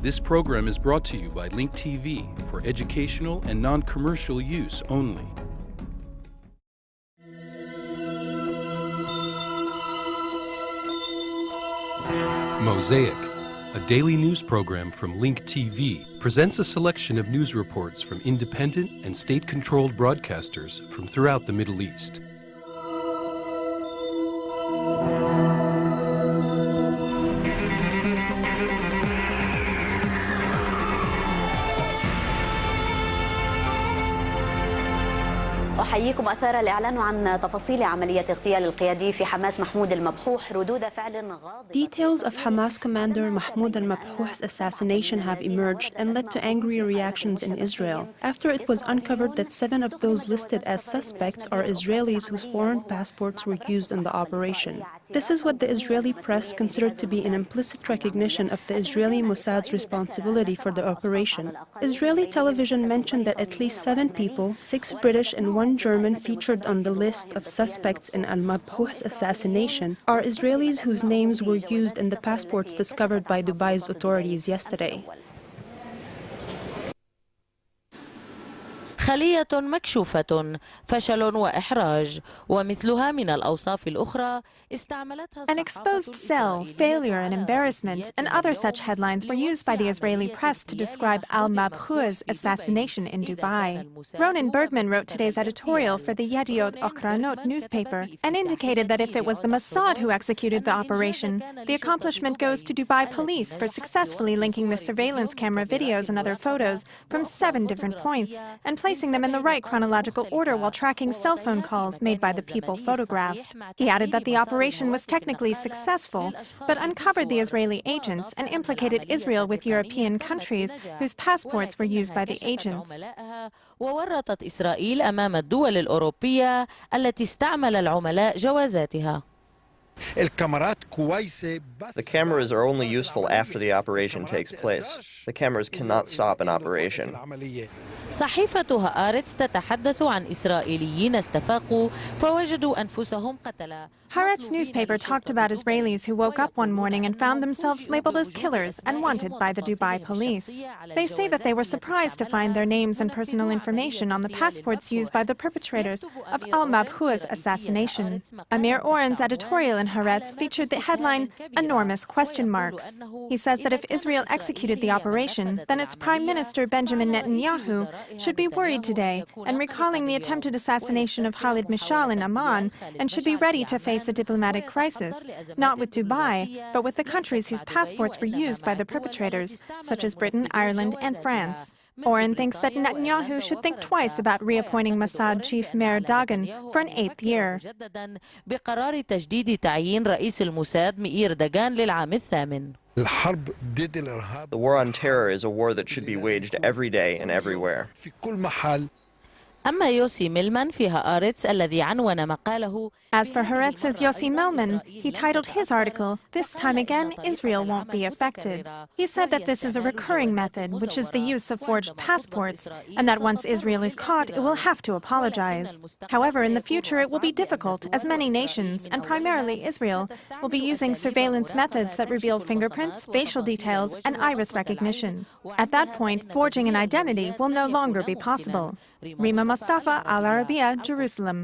This program is brought to you by Link TV for educational and non-commercial use only. Mosaic, a daily news program from Link TV, presents a selection of news reports from independent and state-controlled broadcasters from throughout the Middle East. أحييكم. أثار الإعلان عن تفاصيل عملية اغتيال القيادي في حماس محمود المبحوح ردود فعل غاضبة. Details of Hamas commander Mahmoud al-Mabhouh's assassination have emerged and led to angry reactions in Israel after it was uncovered that 7 of those listed as suspects are Israelis whose foreign passports were used in the operation. This is what the Israeli press considered to be an implicit recognition of the Israeli Mossad's responsibility for the operation. Israeli television mentioned that at least 7 people, 6 British and 1 German, featured on the list of suspects in al-Mabhouh's assassination are Israelis whose names were used in the passports discovered by Dubai's authorities yesterday. خلية مكشوفة، فشل وإحراج، ومثلها من الأوصاف الأخرى استعملتها. An exposed cell, failure and embarrassment, and other such headlines were used by the Israeli press to describe al-Mabhouh's assassination in Dubai. Ronen Bergman wrote today's editorial for the Yediot Ahronot newspaper and indicated that if it was the Mossad who executed the operation, the accomplishment goes to Dubai police for successfully linking the surveillance camera videos and other photos from 7 different points and placing them in the right chronological order while tracking cell phone calls made by the people photographed. He added that the operation was technically successful, but uncovered the Israeli agents and implicated Israel with European countries whose passports were used by the agents. وورطت إسرائيل أمام الدول الأوروبية التي استعمل العملاء جوازاتها. The cameras are only useful after the operation takes place. The cameras cannot stop an operation. صحيفة هآرتس تتحدث عن إسرائيليين استفاقوا فوجدوا أنفسهم قتلى. Haaretz newspaper talked about Israelis who woke up one morning and found themselves labeled as killers and wanted by the Dubai police. They say that they were surprised to find their names and personal information on the passports used by the perpetrators of al-Mabhouh's assassination. Amir Oren's editorial in Haaretz featured the headline, "Enormous question marks." He says that if Israel executed the operation, then its Prime Minister Benjamin Netanyahu should be worried today and recalling the attempted assassination of Khalid Mishal in Amman and should be ready to face a diplomatic crisis, not with Dubai, but with the countries whose passports were used by the perpetrators, such as Britain, Ireland, and France. Oren thinks that Netanyahu should think twice about reappointing Mossad chief Meir Dagan for an 8th year. بقرار تجديد تعيين رئيس الموساد مئير داغان للعام الثامن. The war on terror is a war that should be waged every day and everywhere. أما يوسي ميلمان في هآرتس الذي عنون مقاله. As for Haaretz's Yossi Melman, he titled his article, "This time again, Israel won't be affected." He said that this is a recurring method, which is the use of forged passports, and that once Israel is caught, it will have to apologize. However, in the future, it will be difficult, as many nations, and primarily Israel, will be using surveillance methods that reveal fingerprints, facial details, and iris recognition. At that point, forging an identity will no longer be possible. Rima Mustafa, Al Arabiya, Jerusalem.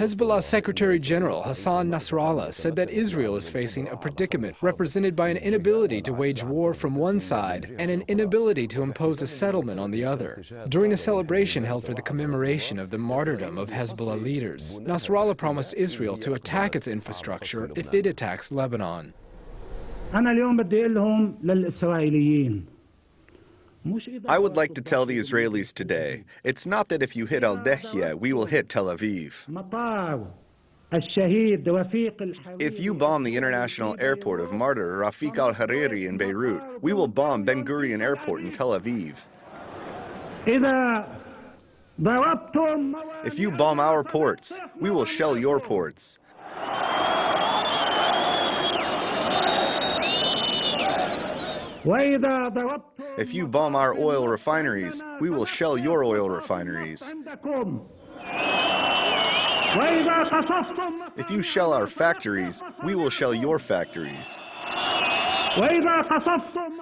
Hezbollah's Secretary General Hassan Nasrallah said that Israel is facing a predicament represented by an inability to wage war from one side and an inability to impose a settlement on the other. During a celebration held for the commemoration of the martyrdom of Hezbollah leaders, Nasrallah promised Israel to attack its infrastructure if it attacks Lebanon. I would like to tell the Israelis today, it's not that if you hit Al-Dahya, we will hit Tel Aviv. If you bomb the international airport of martyr Rafiq al-Hariri in Beirut, we will bomb Ben Gurion Airport in Tel Aviv. If you bomb our ports, we will shell your ports. If you bomb our oil refineries, we will shell your oil refineries. If you shell our factories, we will shell your factories.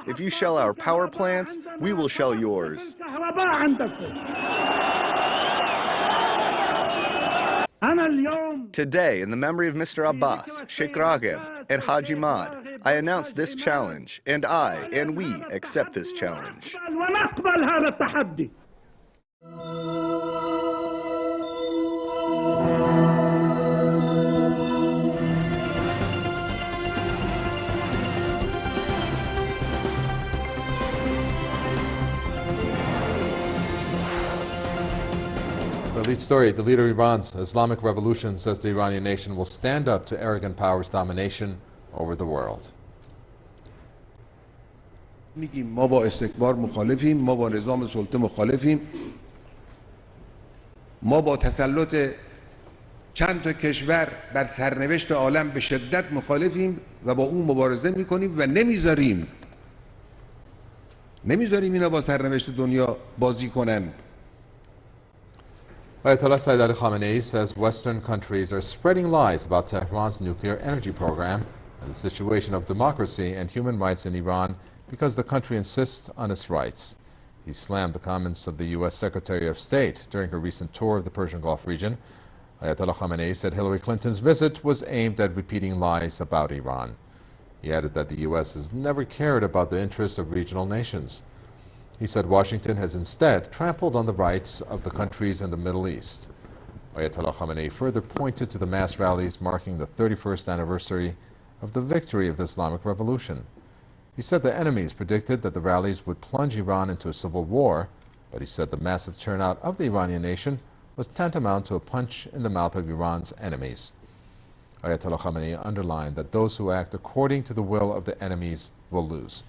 If you shell our power plants, we will shell yours. Today, in the memory of Mr. Abbas, Sheikh Ragheb, and Haji Mad, I announce this challenge, and I and we accept this challenge. The lead story, the leader of Iran's Islamic Revolution says the Iranian nation will stand up to arrogant powers' domination over the world. میگیم ما با استکبار مخالفیم، ما با نظام سلطه مخالفیم، ما با تسلط چند تا کشور بر سرنوشت عالم به شدت مخالفیم و با اون مبارزه میکنیم و نمیذاریم اینا با سرنوشت دنیا بازی کنن. Ayatollah Sayyid Ali Khamenei says Western countries are spreading lies about Tehran's nuclear energy program and the situation of democracy and human rights in Iran because the country insists on its rights. He slammed the comments of the U.S. Secretary of State during her recent tour of the Persian Gulf region. Ayatollah Khamenei said Hillary Clinton's visit was aimed at repeating lies about Iran. He added that the U.S. has never cared about the interests of regional nations. He said Washington has instead trampled on the rights of the countries in the Middle East. Ayatollah Khamenei further pointed to the mass rallies marking the 31st anniversary of the victory of the Islamic Revolution. He said the enemies predicted that the rallies would plunge Iran into a civil war, but he said the massive turnout of the Iranian nation was tantamount to a punch in the mouth of Iran's enemies. Ayatollah Khamenei underlined that those who act according to the will of the enemies will lose.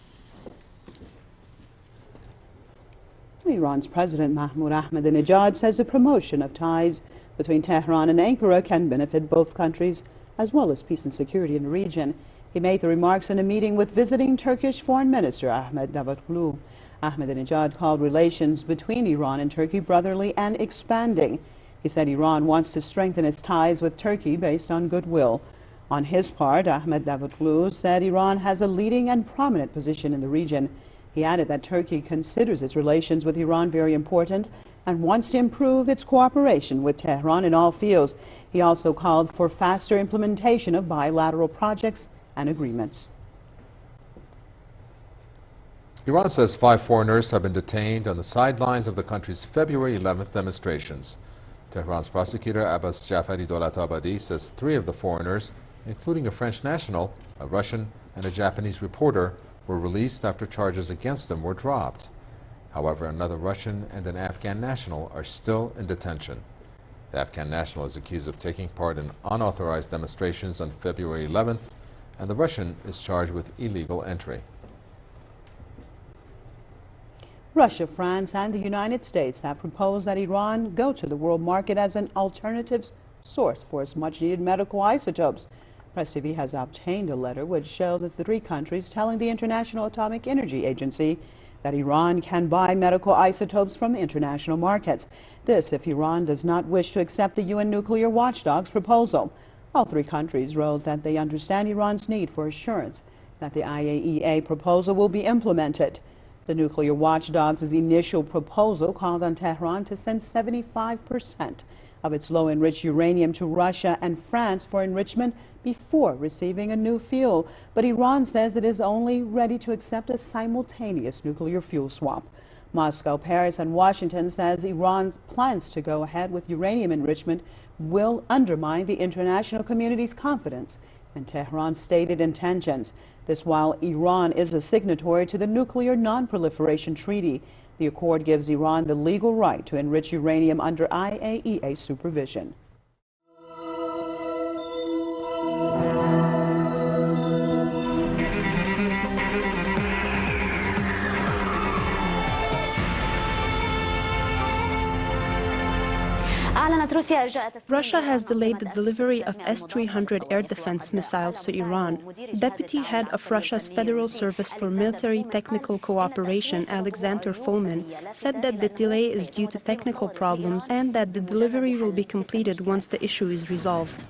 Iran's President Mahmoud Ahmadinejad says the promotion of ties between Tehran and Ankara can benefit both countries as well as peace and security in the region. He made the remarks in a meeting with visiting Turkish Foreign Minister Ahmet Davutoglu. Ahmadinejad called relations between Iran and Turkey brotherly and expanding. He said Iran wants to strengthen its ties with Turkey based on goodwill. On his part, Ahmet Davutoglu said Iran has a leading and prominent position in the region. He added that Turkey considers its relations with Iran very important and wants to improve its cooperation with Tehran in all fields. He also called for faster implementation of bilateral projects and agreements. Iran says 5 foreigners have been detained on the sidelines of the country's February 11th demonstrations. Tehran's prosecutor Abbas Jafari Dolatabadi says 3 of the foreigners, including a French national, a Russian, and a Japanese reporter, were released after charges against them were dropped. However, another Russian and an Afghan national are still in detention. The Afghan national is accused of taking part in unauthorized demonstrations on February 11th, and the Russian is charged with illegal entry. Russia, France, and the United States have proposed that Iran go to the world market as an alternative source for its much-needed medical isotopes. Press TV has obtained a letter which showed the 3 countries telling the International Atomic Energy Agency that Iran can buy medical isotopes from international markets. This if Iran does not wish to accept the UN nuclear watchdog's proposal. All 3 countries wrote that they understand Iran's need for assurance that the IAEA proposal will be implemented. The nuclear watchdog's initial proposal called on Tehran to send 75% of its low-enriched uranium to Russia and France for enrichment before receiving a new fuel. But Iran says it is only ready to accept a simultaneous nuclear fuel swap. Moscow, Paris, and Washington says Iran's plans to go ahead with uranium enrichment will undermine the international community's confidence in Tehran's stated intentions. This while Iran is a signatory to the Nuclear Non-Proliferation Treaty. The accord gives Iran the legal right to enrich uranium under IAEA supervision. Russia has delayed the delivery of S-300 air defense missiles to Iran. Deputy head of Russia's Federal Service for Military Technical Cooperation, Alexander Fomin, said that the delay is due to technical problems and that the delivery will be completed once the issue is resolved.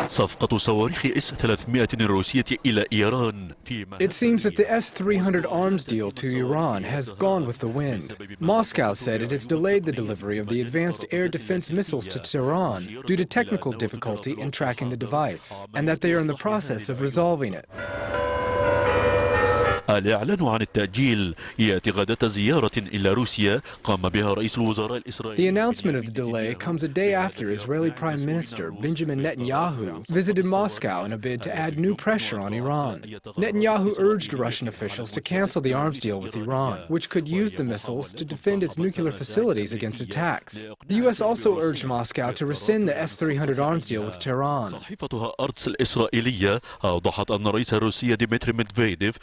صفقة صواريخ S-300 الروسية إلى إيران. It seems that the S-300 arms deal to Iran has gone with the wind. Moscow said it has delayed the delivery of the advanced air defense missiles to Tehran due to technical difficulty in tracking the device, and that they are in the process of resolving it. الإعلان عن التأجيل يأتي غداة زيارة إلى روسيا قام بها رئيس الوزراء الإسرائيلي. The announcement of the delay comes a day after Israeli Prime Minister Benjamin Netanyahu visited Moscow in a bid to add new pressure on Iran. Netanyahu urged Russian officials to cancel the arms deal with Iran, which could use the missiles to defend its nuclear facilities against attacks. The U.S. also urged Moscow to rescind the S-300 arms deal with Tehran. صحيفتها أرتس الإسرائيلية أوضحت أن الرئيس الروسي ديمتري ميدفيديف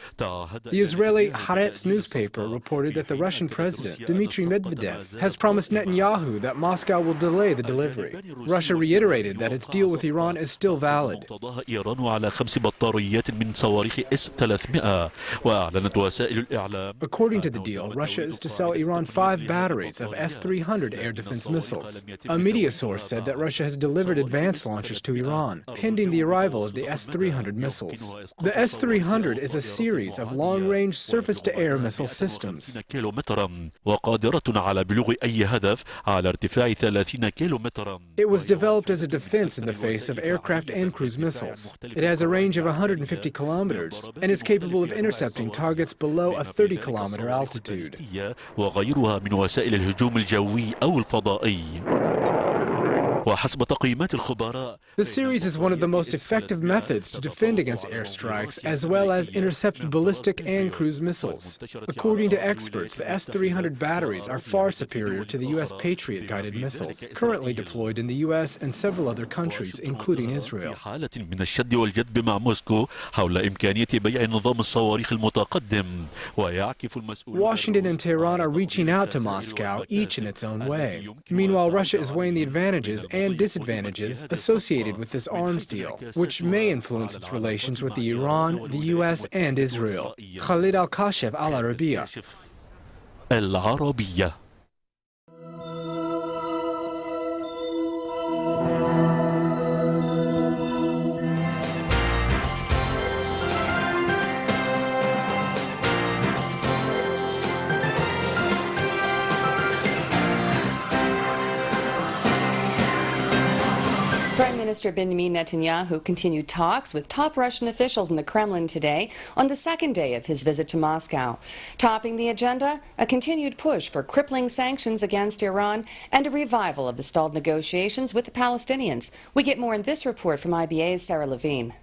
The Israeli Haaretz newspaper reported that the Russian president, Dmitry Medvedev, has promised Netanyahu that Moscow will delay the delivery. Russia reiterated that its deal with Iran is still valid. According to the deal, Russia is to sell Iran 5 batteries of S-300 air defense missiles. A media source said that Russia has delivered advanced launchers to Iran, pending the arrival of the S-300 missiles. The S-300 is a series of long-range surface-to-air missile systems. It was developed as a defense in the face of aircraft and cruise missiles. It has a range of 150 kilometers and is capable of intercepting targets below a 30-kilometer altitude. The series is one of the most effective methods to defend against airstrikes, as well as intercept ballistic and cruise missiles. According to experts, the S-300 batteries are far superior to the U.S. Patriot-guided missiles, currently deployed in the U.S. and several other countries, including Israel. Washington and Tehran are reaching out to Moscow, each in its own way. Meanwhile, Russia is weighing the advantages and disadvantages associated with this arms deal, which may influence its relations with Iran, the U.S., and Israel. Khalid Al-Kashef, Al-Arabiya. العربية. Prime Minister Benjamin Netanyahu continued talks with top Russian officials in the Kremlin today on the second day of his visit to Moscow. Topping the agenda, a continued push for crippling sanctions against Iran and a revival of the stalled negotiations with the Palestinians. We get more in this report from IBA's Sarah Levine.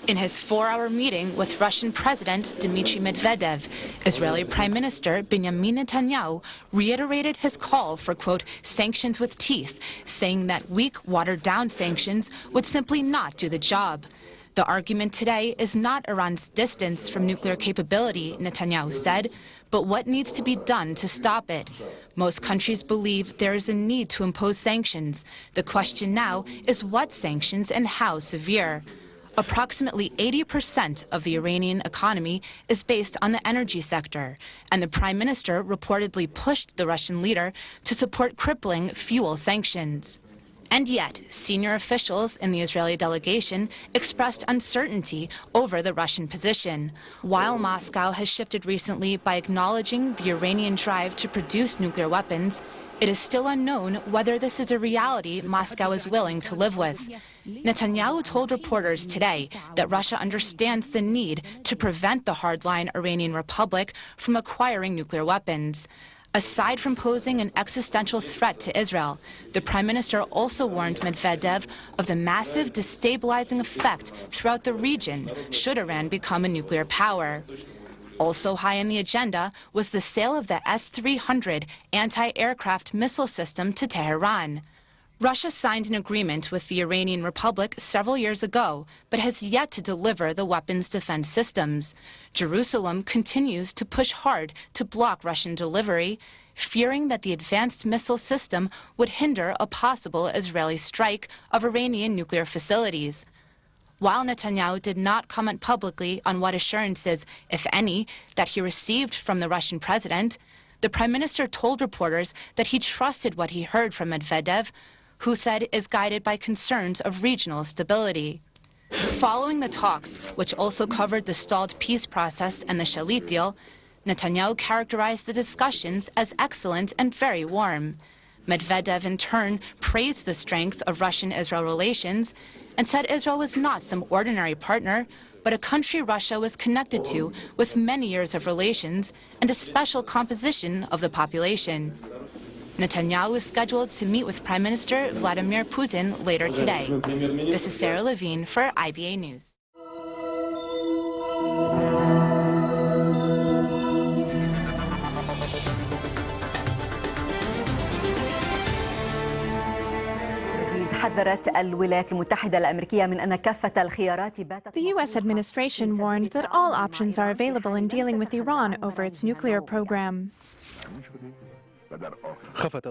In his 4-hour meeting with Russian President Dmitry Medvedev, Israeli Prime Minister Benjamin Netanyahu reiterated his call for, quote, sanctions with teeth, saying that weak, watered-down sanctions would simply not do the job. The argument today is not Iran's distance from nuclear capability, Netanyahu said, but what needs to be done to stop it. Most countries believe there is a need to impose sanctions. The question now is what sanctions and how severe. Approximately 80% of the Iranian economy is based on the energy sector, and the Prime Minister reportedly pushed the Russian leader to support crippling fuel sanctions. And yet, senior officials in the Israeli delegation expressed uncertainty over the Russian position. While Moscow has shifted recently by acknowledging the Iranian drive to produce nuclear weapons, it is still unknown whether this is a reality Moscow is willing to live with. Netanyahu told reporters today that Russia understands the need to prevent the hardline Iranian Republic from acquiring nuclear weapons. Aside from posing an existential threat to Israel, the Prime Minister also warned Medvedev of the massive destabilizing effect throughout the region should Iran become a nuclear power. Also high on the agenda was the sale of the S-300 anti-aircraft missile system to Tehran. Russia signed an agreement with the Iranian Republic several years ago, but has yet to deliver the weapons defense systems. Jerusalem continues to push hard to block Russian delivery, fearing that the advanced missile system would hinder a possible Israeli strike of Iranian nuclear facilities. While Netanyahu did not comment publicly on what assurances, if any, that he received from the Russian president, the prime minister told reporters that he trusted what he heard from Medvedev, who said is guided by concerns of regional stability. Following the talks, which also covered the stalled peace process and the Shalit deal, Netanyahu characterized the discussions as excellent and very warm. Medvedev, in turn, praised the strength of Russian-Israel relations and said Israel was not some ordinary partner, but a country Russia was connected to with many years of relations and a special composition of the population. Netanyahu is scheduled to meet with Prime Minister Vladimir Putin later today. This is Sarah Levine for IBA News. حذرت الولايات المتحدة الأمريكية من أن كافة الخيارات باتت. The U.S. administration warned that all options are available in dealing with Iran over its nuclear program.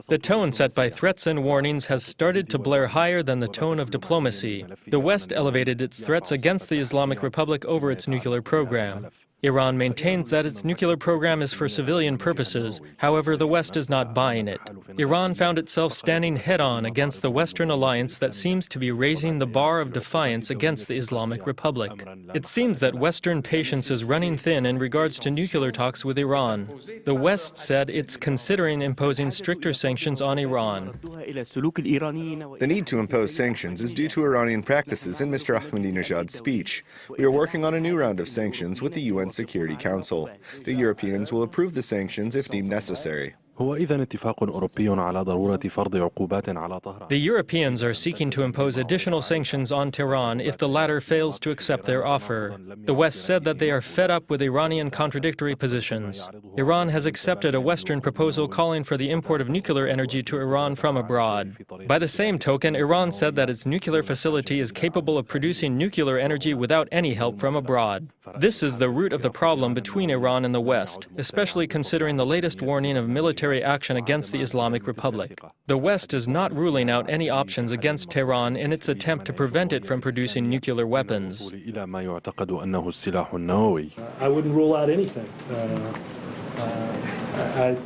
The tone set by threats and warnings has started to blare higher than the tone of diplomacy. The West elevated its threats against the Islamic Republic over its nuclear program. Iran maintains that its nuclear program is for civilian purposes. However, the West is not buying it. Iran found itself standing head-on against the Western alliance that seems to be raising the bar of defiance against the Islamic Republic. It seems that Western patience is running thin in regards to nuclear talks with Iran. The West said it's considering imposing stricter sanctions on Iran. The need to impose sanctions is due to Iranian practices in Mr. Ahmadinejad's speech. We are working on a new round of sanctions with the UN Security Council. The Europeans will approve the sanctions if deemed necessary. The Europeans are seeking to impose additional sanctions on Tehran if the latter fails to accept their offer. The West said that they are fed up with Iranian contradictory positions. Iran has accepted a Western proposal calling for the import of nuclear energy to Iran from abroad. By the same token, Iran said that its nuclear facility is capable of producing nuclear energy without any help from abroad. This is the root of the problem between Iran and the West, especially considering the latest warning of military action against the Islamic Republic. The West is not ruling out any options against Tehran in its attempt to prevent it from producing nuclear weapons. I wouldn't rule out anything.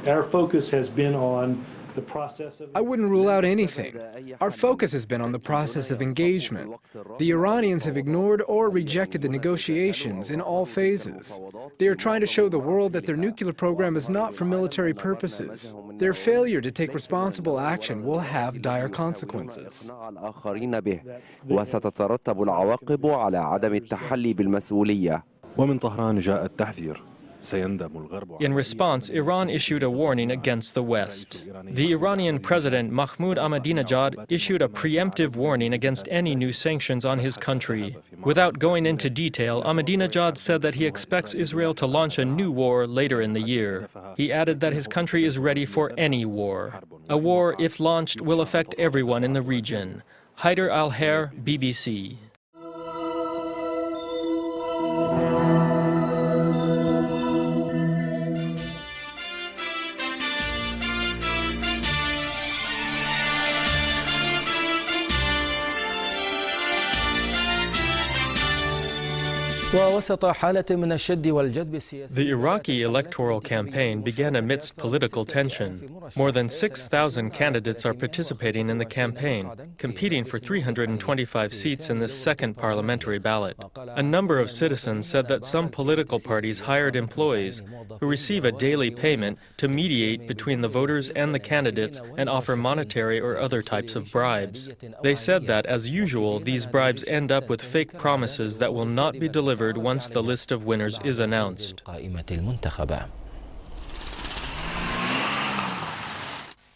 Our focus has been on the process of... I wouldn't rule out anything. Our focus has been on the process of engagement. The Iranians have ignored or rejected the negotiations in all phases. They are trying to show the world that their nuclear program is not for military purposes. Their failure to take responsible action will have dire consequences. ومن طهران جاء التحذير. In response, Iran issued a warning against the West. The Iranian President Mahmoud Ahmadinejad issued a preemptive warning against any new sanctions on his country. Without going into detail, Ahmadinejad said that he expects Israel to launch a new war later in the year. He added that his country is ready for any war. A war, if launched, will affect everyone in the region. Haider Al-Her, BBC. The Iraqi electoral campaign began amidst political tension. More than 6,000 candidates are participating in the campaign, competing for 325 seats in this second parliamentary ballot. A number of citizens said that some political parties hired employees who receive a daily payment to mediate between the voters and the candidates and offer monetary or other types of bribes. They said that, as usual, these bribes end up with fake promises that will not be delivered once the list of winners is announced.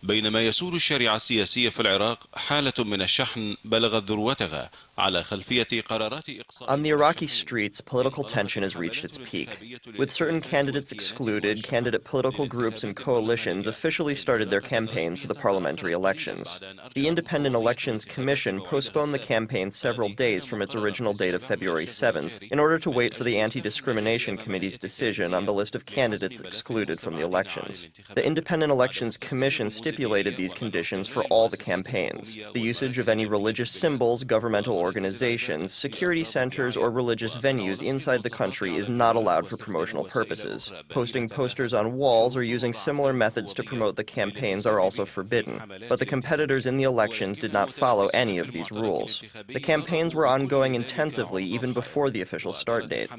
بينما يسود الشارع السياسي في العراق حالة من الشحن بلغت ذروتها على خلفية قرارات إقصاء. On the Iraqi streets, political tension has reached its peak. With certain candidates excluded, candidate political groups and coalitions officially started their campaigns for the parliamentary elections. The Independent Elections Commission postponed the campaign several days from its original date of February 7th in order to wait for the Anti-Discrimination Committee's decision on the list of candidates excluded from the elections. The Independent Elections Commission stipulated these conditions for all the campaigns: the usage of any religious symbols, governmental organizations, security centers, or religious venues inside the country is not allowed for promotional purposes. Posting posters on walls or using similar methods to promote the campaigns are also forbidden. But the competitors in the elections did not follow any of these rules. The campaigns were ongoing intensively even before the official start date.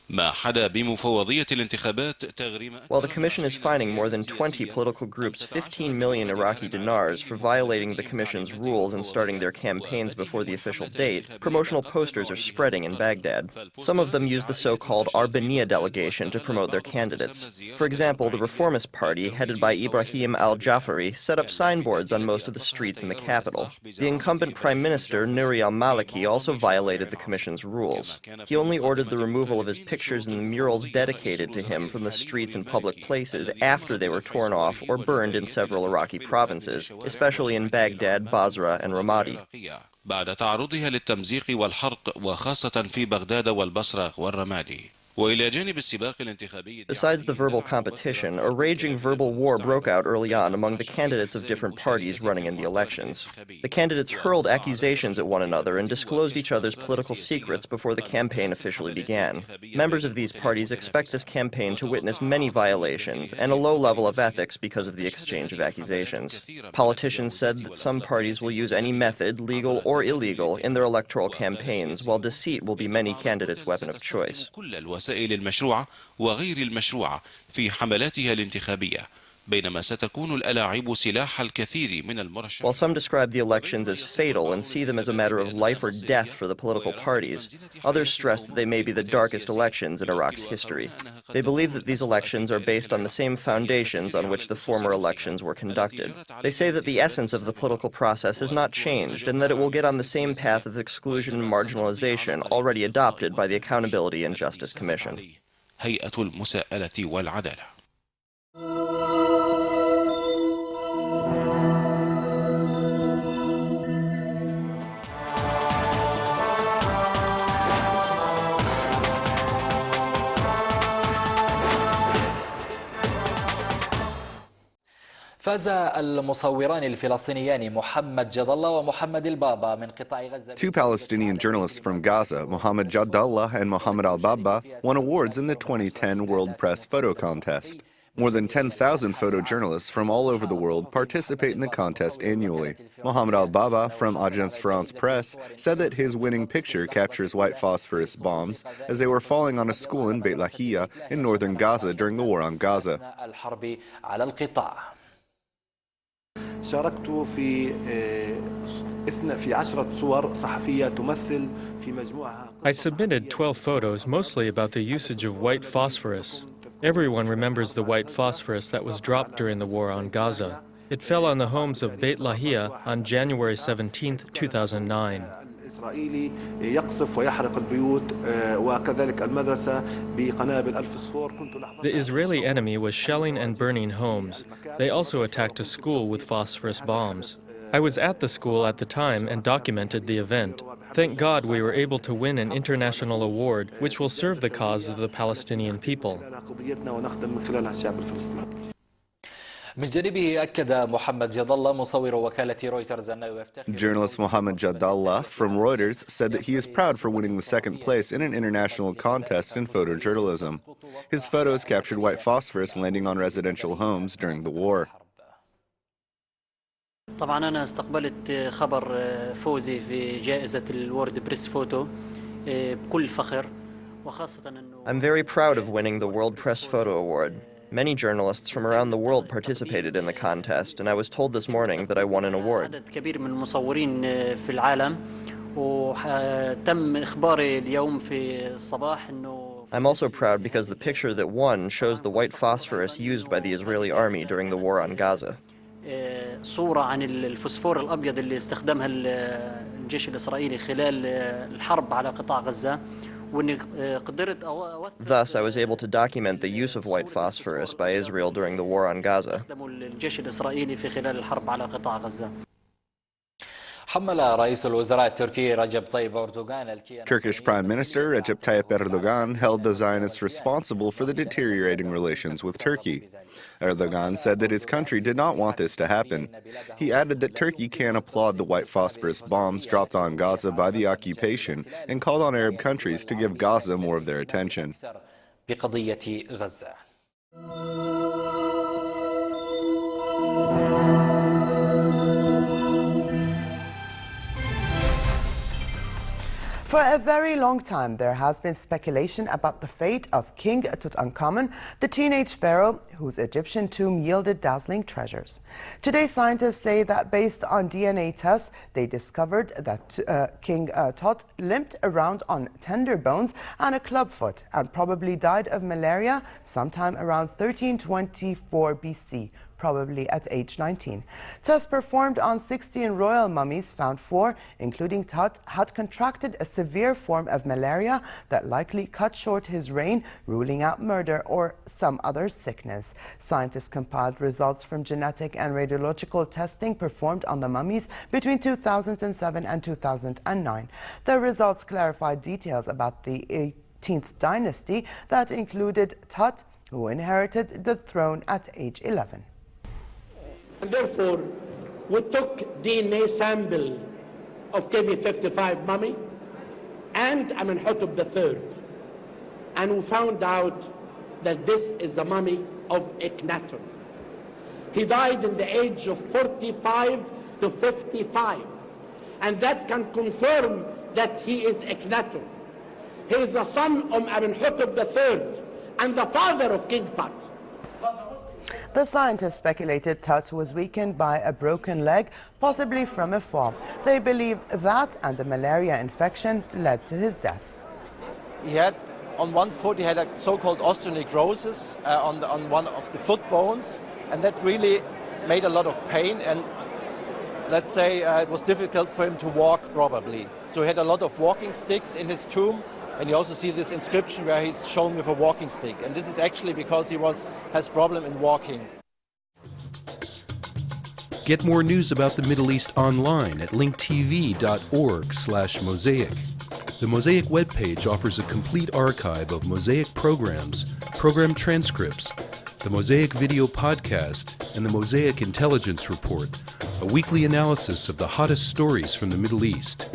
ما حدا بمفوضية الانتخابات تغريم. While the commission is fining more than 20 political groups 15 million Iraqi dinars for violating the commission's rules and starting their campaigns before the official date, promotional posters are spreading in Baghdad. Some of them use the so-called Arabiya delegation to promote their candidates. For example, the Reformist Party, headed by Ibrahim al-Jafari, set up signboards on most of the streets in the capital. The incumbent Prime Minister, Nouri al-Maliki, also violated the commission's rules. He only ordered the removal of his pictures in the murals dedicated to him from the streets and public places after they were torn off or burned in several Iraqi provinces, especially in Baghdad, Basra, and Ramadi. بعد تعرضها للتمزيق والحرق وخاصة في بغداد والبصرة والرمادي. Besides the verbal competition, a raging verbal war broke out early on among the candidates of different parties running in the elections. The candidates hurled accusations at one another and disclosed each other's political secrets before the campaign officially began. Members of these parties expect this campaign to witness many violations and a low level of ethics because of the exchange of accusations. Politicians said that some parties will use any method, legal or illegal, in their electoral campaigns, while deceit will be many candidates' weapon of choice. الوسائل المشروعة وغير المشروعة في حملاتها الانتخابية بينما ستكون الألاعيب سلاح الكثير من المرشحين. While some describe the elections as fatal and see them as a matter of life or death for the political parties, others stress that they may be the darkest elections in Iraq's history. They believe that these elections are based on the same foundations on which the former elections were conducted. They say that the essence of the political process has not changed and that it will get on the same path of exclusion and marginalization already adopted by the Accountability and Justice Commission. هيئة المساءلة والعدالة. فاز المصوران الفلسطينيان محمد جدالله ومحمد البابا من قطاع غزة. Two Palestinian journalists from Gaza, Mohammed Jadallah and Mohammed al-Baba, won awards in the 2010 World Press Photo Contest. More than 10,000 photojournalists from all over the world participate in the contest annually. Mohammed al-Baba from Agence France Presse said that his winning picture captures white phosphorus bombs as they were falling on a school in Beit Lahia in northern Gaza during the war on Gaza. شاركت في 10 صور صحفية تمثل في مجموعة. I submitted 12 photos, mostly about the usage of white phosphorus. Everyone remembers the white phosphorus that was dropped during the war on Gaza. It fell on the homes of Beit Lahia on January 17, 2009. الإسرائيلي يقصف ويحرق البيوت وكذلك المدرسة بقنابل الفسفور. The Israeli enemy was shelling and burning homes. They also attacked a school with phosphorus bombs. I was at the school at the time and documented the event. Thank God we were able to win an international award which will serve the cause of the Palestinian people. من جانبه أكد محمد جدالله مصور وكالة رويترز أنه يفتخر. Journalist Mohammed Jadallah from Reuters said that he is proud for winning the second place in an international contest in photojournalism. His photos captured white phosphorus landing on residential homes during the war. طبعا أنا استقبلت خبر فوزي في جائزة الورد بريس فوتو بكل فخر وخاصة إنه. I'm very proud of winning the World Press Photo Award. Many journalists from around the world participated in the contest, and I was told this morning that I won an award. عدد كبير من المصورين في العالم وتم إخباري اليوم في الصباح إنه I'm also proud because the picture that won shows the white phosphorus used by the Israeli army during the war on Gaza. صورة عن الفوسفور الأبيض اللي استخدمها الجيش الإسرائيلي خلال الحرب على قطاع غزة. Thus, I was able to document the use of white phosphorus by Israel during the war on Gaza. Turkish Prime Minister Recep Tayyip Erdogan held the Zionists responsible for the deteriorating relations with Turkey. Erdogan said that his country did not want this to happen. He added that Turkey can applaud the white phosphorus bombs dropped on Gaza by the occupation and called on Arab countries to give Gaza more of their attention. For a very long time, there has been speculation about the fate of King Tutankhamun, the teenage pharaoh whose Egyptian tomb yielded dazzling treasures. Today, scientists say that based on DNA tests, they discovered that King Tut limped around on tender bones and a clubfoot and probably died of malaria sometime around 1324 BC. Probably at age 19. Tests performed on 16 royal mummies found 4, including Tut, had contracted a severe form of malaria that likely cut short his reign, ruling out murder or some other sickness. Scientists compiled results from genetic and radiological testing performed on the mummies between 2007 and 2009. The results clarified details about the 18th dynasty that included Tut, who inherited the throne at age 11. And therefore, we took DNA sample of KV-55 mummy and Amenhotep III, and we found out that this is a mummy of Akhenaten. He died in the age of 45 to 55, and that can confirm that he is Akhenaten. He is the son of Amenhotep III and the father of King Tut. The scientists speculated Tut was weakened by a broken leg, possibly from a fall. They believe that and a malaria infection led to his death. He had, on one foot, he had a so-called osteonecrosis on one of the foot bones, and that really made a lot of pain, and let's say it was difficult for him to walk probably. So he had a lot of walking sticks in his tomb. And you also see this inscription where he's shown with a walking stick. And this is actually because he has problem in walking. Get more news about the Middle East online at linktv.org/Mosaic. The Mosaic webpage offers a complete archive of Mosaic programs, program transcripts, the Mosaic video podcast, and the Mosaic Intelligence Report, a weekly analysis of the hottest stories from the Middle East.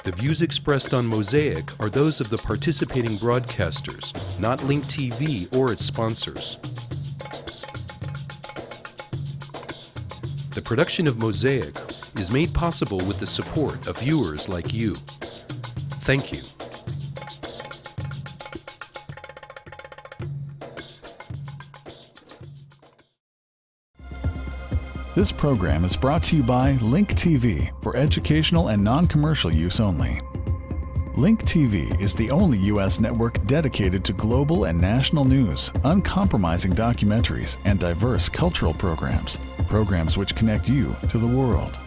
The views expressed on Mosaic are those of the participating broadcasters, not Link TV or its sponsors. The production of Mosaic is made possible with the support of viewers like you. Thank you. This program is brought to you by Link TV for educational and non-commercial use only. Link TV is the only U.S. network dedicated to global and national news, uncompromising documentaries, and diverse cultural programs, programs which connect you to the world.